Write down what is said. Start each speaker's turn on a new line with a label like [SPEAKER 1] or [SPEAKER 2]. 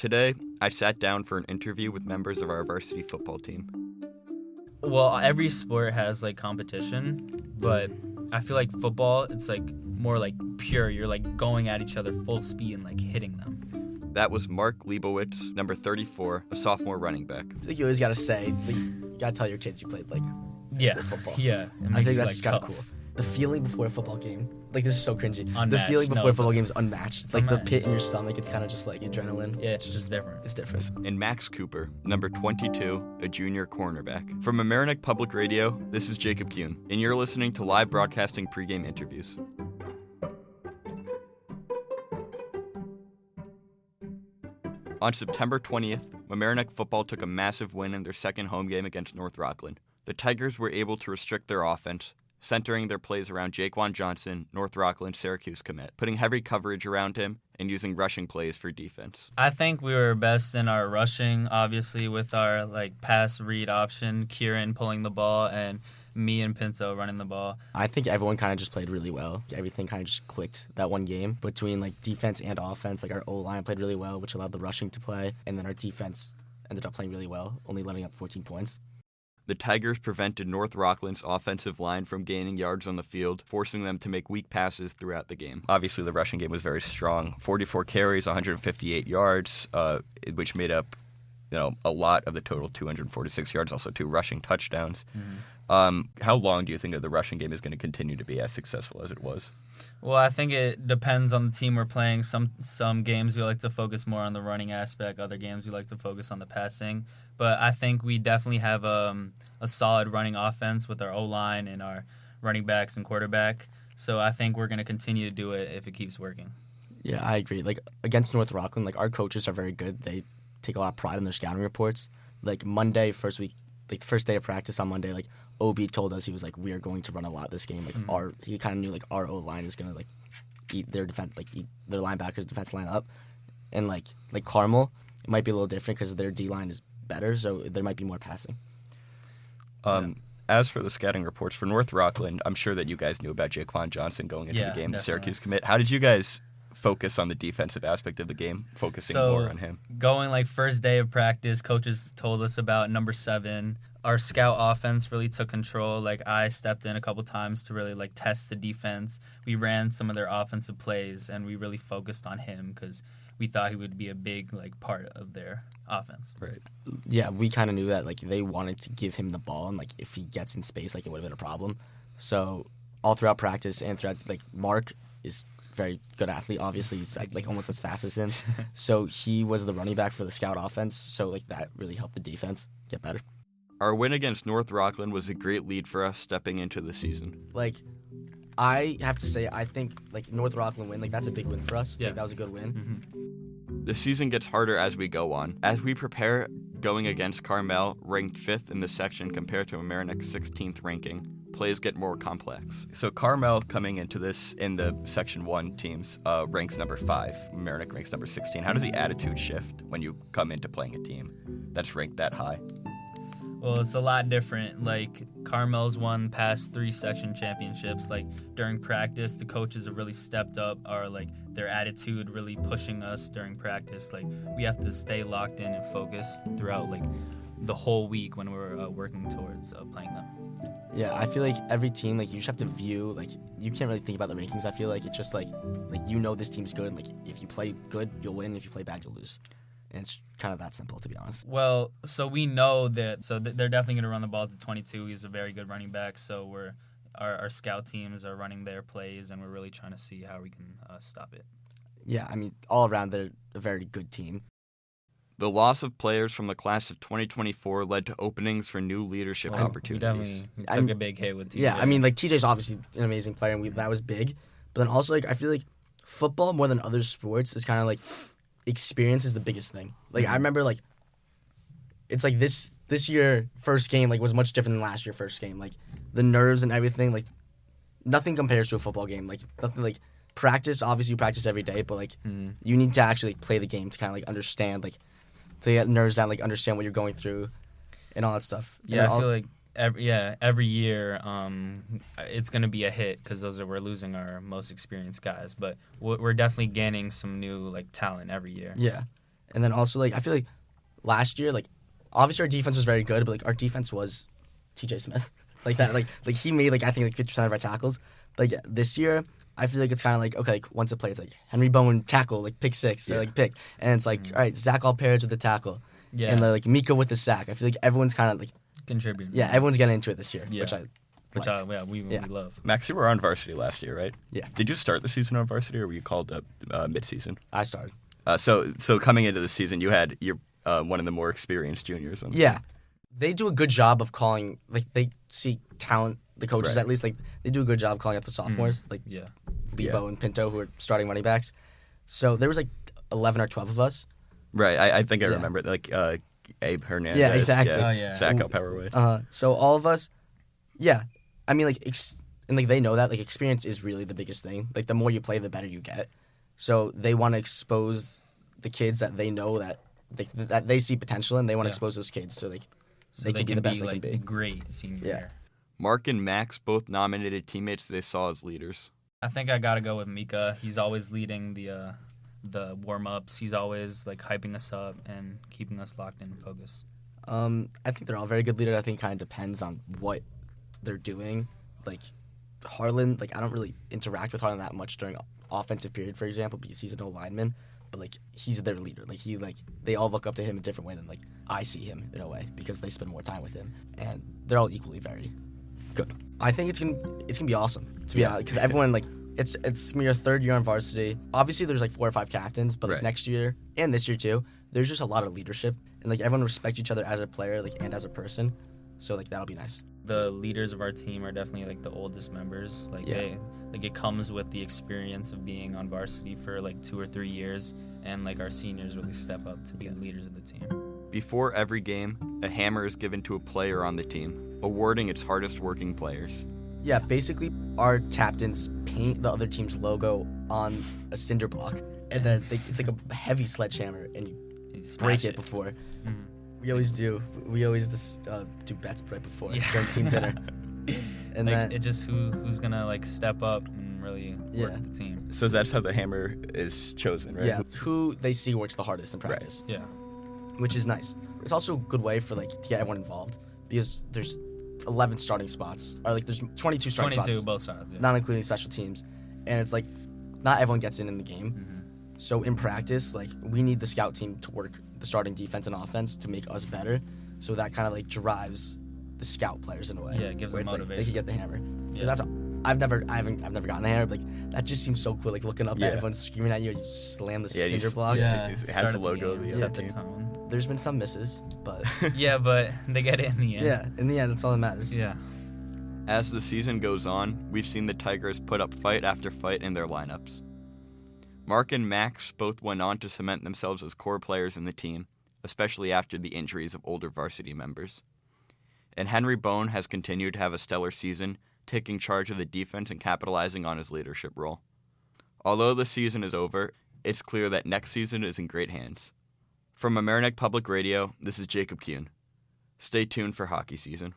[SPEAKER 1] Today, I sat down for an interview with members of our varsity football team.
[SPEAKER 2] Well, every sport has like competition, but I feel like football, it's like more like pure. You're like going at each other full speed and like hitting them.
[SPEAKER 1] That was Mark Lebowitz, number 34, a sophomore running back.
[SPEAKER 3] I think you always gotta say, like, you gotta tell your kids you played like football.
[SPEAKER 2] Yeah.
[SPEAKER 3] I think that's
[SPEAKER 2] like,
[SPEAKER 3] kind of
[SPEAKER 2] tough.
[SPEAKER 3] cool. The feeling before a football game, like this is so cringy.
[SPEAKER 2] Unmatched.
[SPEAKER 3] The feeling
[SPEAKER 2] No,
[SPEAKER 3] before a
[SPEAKER 2] it's
[SPEAKER 3] football
[SPEAKER 2] un-
[SPEAKER 3] game is unmatched. It's like the pit in your stomach. It's kind of just like adrenaline.
[SPEAKER 2] Yeah, it's just different.
[SPEAKER 3] It's different.
[SPEAKER 1] And Max Cooper, number 22, a junior cornerback. From Amerenik Public Radio, this is Jakob Kuhn, and you're listening to live broadcasting pregame interviews. On September 20th, Amerenik football took a massive win in their second home game against North Rockland. The Tigers were able to restrict their offense, centering their plays around Jaquan Johnson, North Rockland Syracuse commit, putting heavy coverage around him and using rushing plays for defense.
[SPEAKER 2] I think we were best in our rushing, obviously, with our like pass read option, Kieran pulling the ball, and me and Pinto running the ball.
[SPEAKER 3] I think everyone kind of just played really well. Everything kind of just clicked that one game between like defense and offense. Like our O-line played really well, which allowed the rushing to play, and then our defense ended up playing really well, only letting up 14 points.
[SPEAKER 1] The Tigers prevented North Rockland's offensive line from gaining yards on the field, forcing them to make weak passes throughout the game. Obviously, the rushing game was very strong. 44 carries, 158 yards, which made up, a lot of the total 246 yards, also 2 rushing touchdowns. How long do you think that the rushing game is going to continue to be as successful as it was?
[SPEAKER 2] Well, I think it depends on the team we're playing. Some games we like to focus more on the running aspect. Other games we like to focus on the passing. But I think we definitely have a solid running offense with our O-line and our running backs and quarterback. So I think we're going to continue to do it if it keeps working.
[SPEAKER 3] Yeah, I agree. Like against North Rockland, like our coaches are very good. They take a lot of pride in their scouting reports. Like Monday, first day of practice on Monday, like OB told us, he was like, we are going to run a lot this game. Like he kind of knew like our O-line is going to like eat their their linebackers' defense line up. And like Carmel, it might be a little different because their D-line is better, so there might be more passing.
[SPEAKER 1] As for the scouting reports for North Rockland, I'm sure that you guys knew about Jaquan Johnson going into the game, the Syracuse commit. How did you guys focus on the defensive aspect of the game, focusing more on him?
[SPEAKER 2] Going like first day of practice, coaches told us about number 7. Our scout offense really took control. Like I stepped in a couple times to really like test the defense. We ran some of their offensive plays, and we really focused on him because we thought he would be a big like part of their offense.
[SPEAKER 1] Right.
[SPEAKER 3] Yeah, we kind of knew that like they wanted to give him the ball, and like if he gets in space, like it would have been a problem. So all throughout practice and throughout, like Mark is very good athlete. Obviously, he's like almost as fast as him. So he was the running back for the scout offense. So like that really helped the defense get better.
[SPEAKER 1] Our win against North Rockland was a great lead for us stepping into the season.
[SPEAKER 3] Like, I have to say, I think like North Rockland win, like that's a big win for us.
[SPEAKER 2] Yeah.
[SPEAKER 3] Like, that was a good win.
[SPEAKER 1] The season gets harder as we go on. As we prepare going against Carmel, ranked 5th in the section compared to Amerenik's 16th ranking, plays get more complex. So Carmel coming into this in the Section 1 teams ranks number 5. Amerenik ranks number 16. How does the attitude shift when you come into playing a team that's ranked that high?
[SPEAKER 2] Well, it's a lot different. Like, Carmel's won past 3 section championships. Like, during practice, the coaches have really stepped up their attitude, really pushing us during practice. Like, we have to stay locked in and focused throughout, like, the whole week when we're working towards playing them.
[SPEAKER 3] Yeah, I feel like every team, like, you just have to view, like, you can't really think about the rankings. I feel like it's just, like this team's good. And, like, if you play good, you'll win. If you play bad, you'll lose. And it's kind of that simple, to be honest.
[SPEAKER 2] Well, so we know that. So they're definitely going to run the ball to 22. He's a very good running back. So our scout teams are running their plays, and we're really trying to see how we can stop it.
[SPEAKER 3] Yeah, I mean, all around, they're a very good team.
[SPEAKER 1] The loss of players from the class of 2024 led to openings for new leadership opportunities.
[SPEAKER 2] We took a big hit with TJ.
[SPEAKER 3] Yeah, I mean, like, TJ's obviously an amazing player, and that was big. But then also, like, I feel like football, more than other sports, is kind of like experience is the biggest thing. Like, I remember, like, it's like this year first game, like, was much different than last year first game. Like, the nerves and everything, like, nothing compares to a football game. Like, nothing, like, practice, obviously you practice every day, but, like, you need to actually play the game to kind of, like, understand, like, to get nerves down, like, understand what you're going through and all that stuff.
[SPEAKER 2] Yeah, I feel like every year it's going to be a hit because we're losing our most experienced guys, but we're definitely gaining some new like talent every year.
[SPEAKER 3] Yeah, And then also, like, I feel like last year, like, obviously our defense was very good, but, like, our defense was TJ Smith. Like, that, like he made, like, I think, like, 50% of our tackles. Like, this year, I feel like it's kind of like, okay, like, once a play, it's like Henry Bowen tackle, like, pick six, or, like, pick. And it's like, all right, Zach Alperez with the tackle.
[SPEAKER 2] Yeah.
[SPEAKER 3] And, like, Mika with the sack. I feel like everyone's kind of, like,
[SPEAKER 2] Contributing.
[SPEAKER 3] yeah, everyone's getting into it this year,
[SPEAKER 2] Yeah.
[SPEAKER 3] which I like.
[SPEAKER 2] we love.
[SPEAKER 1] Max, you were on varsity last year, right?
[SPEAKER 3] Yeah.
[SPEAKER 1] Did you start the season on varsity, or were you called up mid-season?
[SPEAKER 3] I started.
[SPEAKER 1] So coming into the season, you're one of the more experienced juniors.
[SPEAKER 3] Yeah. They do a good job of calling, like, they see talent, the coaches
[SPEAKER 1] Right.
[SPEAKER 3] at least, like, they do a good job calling up the sophomores, like
[SPEAKER 2] Yeah.
[SPEAKER 3] Lebo and Pinto, who are starting running backs. So there was, like, 11 or 12 of us.
[SPEAKER 1] Right. I think I
[SPEAKER 3] Yeah.
[SPEAKER 1] remember, like, Abe Hernandez.
[SPEAKER 3] Yeah, exactly.
[SPEAKER 2] Oh, yeah.
[SPEAKER 1] Zach Alperez.
[SPEAKER 3] So all of us, yeah. I mean, like, and, like, they know that, like, experience is really the biggest thing. Like, the more you play, the better you get. So they want to expose the kids that they know that they see potential in. They want to
[SPEAKER 2] Yeah.
[SPEAKER 3] expose those kids so, like,
[SPEAKER 2] So
[SPEAKER 3] they can be the best they
[SPEAKER 2] like,
[SPEAKER 3] can be.
[SPEAKER 2] great senior
[SPEAKER 3] Yeah.
[SPEAKER 2] year.
[SPEAKER 1] Mark and Max both nominated teammates they saw as leaders.
[SPEAKER 2] I think I gotta go with Mika. He's always leading the warm ups. He's always like hyping us up and keeping us locked in and focused.
[SPEAKER 3] I think they're all very good leaders. I think it kind of depends on what they're doing. Like, Harlan, like, I don't really interact with Harlan that much during offensive period, for example, because he's an O lineman. But, like, he's their leader. Like, they all look up to him a different way than, like, I see him in a way because they spend more time with him. And they're all equally very good. I think it's gonna be awesome, to be honest, because everyone, like, it's gonna be your third year on varsity. Obviously, there's, like, 4 or 5 captains, but, like,
[SPEAKER 1] Right.
[SPEAKER 3] next year and this year, too, there's just a lot of leadership. And, like, everyone respects each other as a player, like, and as a person. So, like, that'll be nice.
[SPEAKER 2] The leaders of our team are definitely like the oldest members. Like
[SPEAKER 3] Yeah.
[SPEAKER 2] it comes with the experience of being on varsity for like 2 or 3 years, and like our seniors really step up to be the leaders of the team.
[SPEAKER 1] Before every game, a hammer is given to a player on the team, awarding its hardest working players.
[SPEAKER 3] Yeah, basically, our captains paint the other team's logo on a cinder block, and then it's like a heavy sledgehammer, and you break it before.
[SPEAKER 2] Mhm.
[SPEAKER 3] We always do. We always just do bets right before
[SPEAKER 2] Yeah.
[SPEAKER 3] during team dinner, and
[SPEAKER 2] Like
[SPEAKER 3] then
[SPEAKER 2] it just who's gonna like step up and really
[SPEAKER 3] Yeah.
[SPEAKER 2] work the team.
[SPEAKER 1] So that's how the hammer is chosen, right?
[SPEAKER 3] yeah, who they see works the hardest in practice,
[SPEAKER 2] Yeah.
[SPEAKER 3] which is nice. It's also a good way for like to get everyone involved because there's 11 starting spots, or like there's 22 starting
[SPEAKER 2] 22
[SPEAKER 3] spots,
[SPEAKER 2] both sides. Yeah.
[SPEAKER 3] not including special teams, and it's like not everyone gets in the game.
[SPEAKER 2] Mhm.
[SPEAKER 3] So in practice, like we need the scout team to work the starting defense and offense to make us better. So that kind of like drives the scout players in a way.
[SPEAKER 2] Yeah, it gives
[SPEAKER 3] where
[SPEAKER 2] them
[SPEAKER 3] it's like they
[SPEAKER 2] motivation.
[SPEAKER 3] can get the hammer.
[SPEAKER 2] Yeah.
[SPEAKER 3] Because I've never gotten the hammer. But like that just seems so cool. Like looking up
[SPEAKER 1] Yeah.
[SPEAKER 3] at everyone screaming at you, you just slam the
[SPEAKER 1] Yeah, you
[SPEAKER 3] cinder
[SPEAKER 1] s-
[SPEAKER 3] block.
[SPEAKER 2] Yeah,
[SPEAKER 1] It has
[SPEAKER 2] start
[SPEAKER 1] the
[SPEAKER 2] at
[SPEAKER 1] logo of
[SPEAKER 2] game,
[SPEAKER 1] the
[SPEAKER 2] set
[SPEAKER 1] other
[SPEAKER 2] the
[SPEAKER 1] team.
[SPEAKER 2] tone.
[SPEAKER 3] There's been some misses, but
[SPEAKER 2] Yeah, but they get it in the end.
[SPEAKER 3] yeah, in the end, that's all that matters.
[SPEAKER 2] Yeah.
[SPEAKER 1] As the season goes on, we've seen the Tigers put up fight after fight in their lineups. Mark and Max both went on to cement themselves as core players in the team, especially after the injuries of older varsity members. And Henry Bowen has continued to have a stellar season, taking charge of the defense and capitalizing on his leadership role. Although the season is over, it's clear that next season is in great hands. From Amereneck Public Radio, this is Jakob Kuhn. Stay tuned for hockey season.